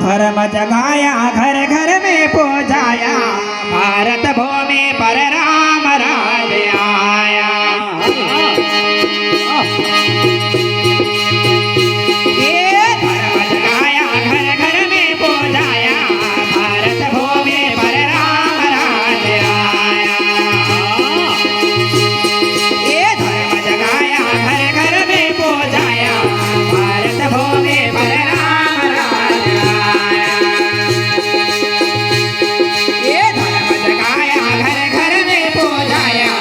धर्म जगाया घर घर में पहुंचाया भारत भूमि पर राम राज आया। ये धर्म जगाया घर घर में पहुंचाया भारत भूमि पर राम राज आया। ये धर्म जगाया घर घर में पहुंचाया भारत भूमि पर राम राज आया। ये धर्म जगाया घर घर में पहुंचाया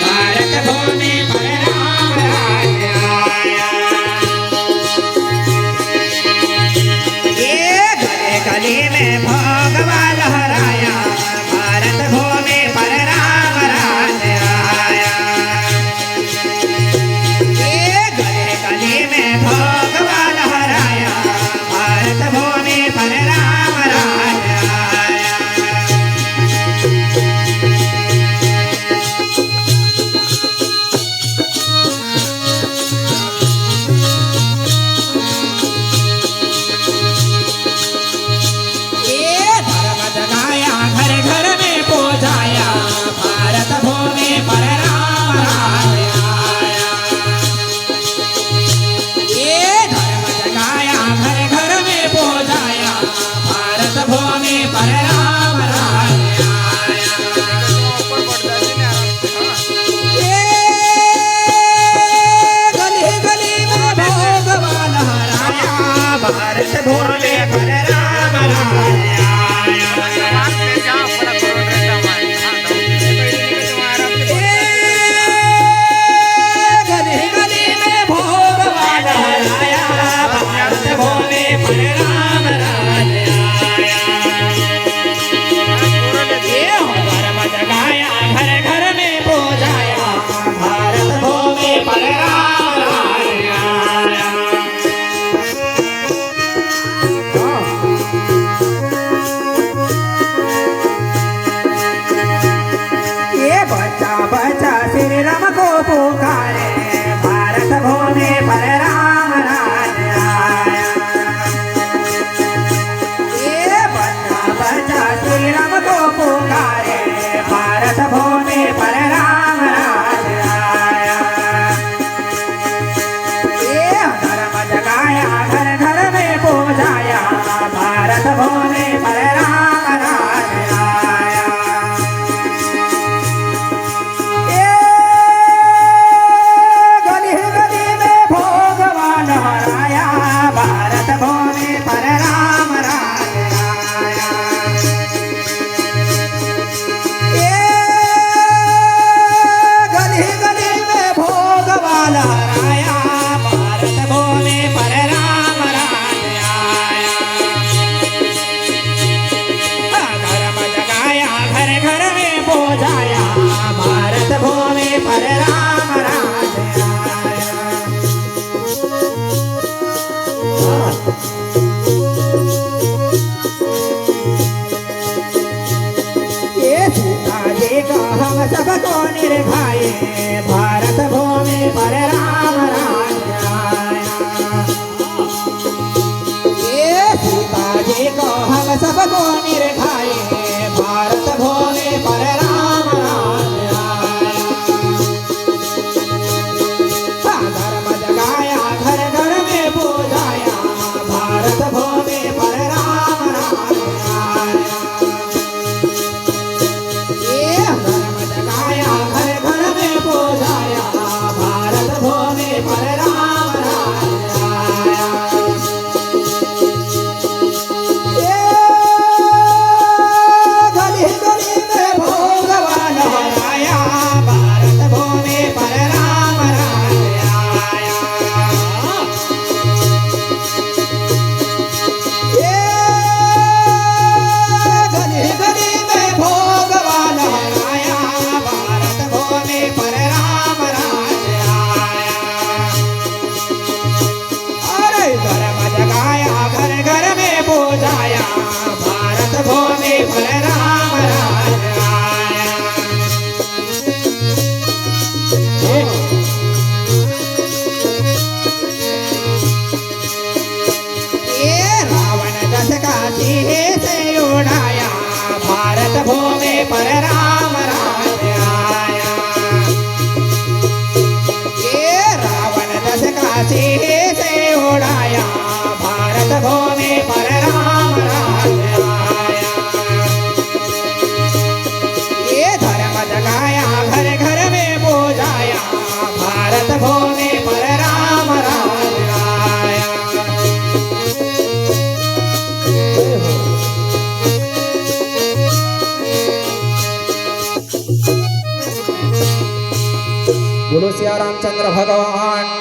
भारत भूमि पर राम राज आया। ये गली गली में भगवा लहराया भारत भूमि पर राम राज आया। ये गली गली में भगवा लहराया भारत भूमि पर राम राज आया। ये धर्म जगाया घर घर में पहुंचाया भारत भूमि पर राम राज आया। ये धर्म जगाया घर घर में पहुंचाया भारत भूमि पर राम राज आया। ये गली गली में भगवा लहराया भारत भूमि पर राम राज आया। गली गली में भगवा लहराया भारत भूमि पर राम राज आया। ये धर्म जगाया घर घर में पहुंचाया भारत भूमि पर राम राज आया। ये बच्चा बच्चा श्री राम को पुकारे भारत भूमि पर राम राज आया। ये बच्चा बच्चा श्री राम को पुकारे भारत भूमि पर राम राज आया। ये धर्म जगाया घर घर में पहुंचाया भारत भूमि पर राम राज आया। ये पर राम राज आया। ये रावण दस काशी से उड़ाया, भारत भूमि पर राम राज आया। ये धर्म जगाया, घर घर में पूजाया, भारत भूमि पर राम राज आया। बोलो सिया रामचंद्र भगवान।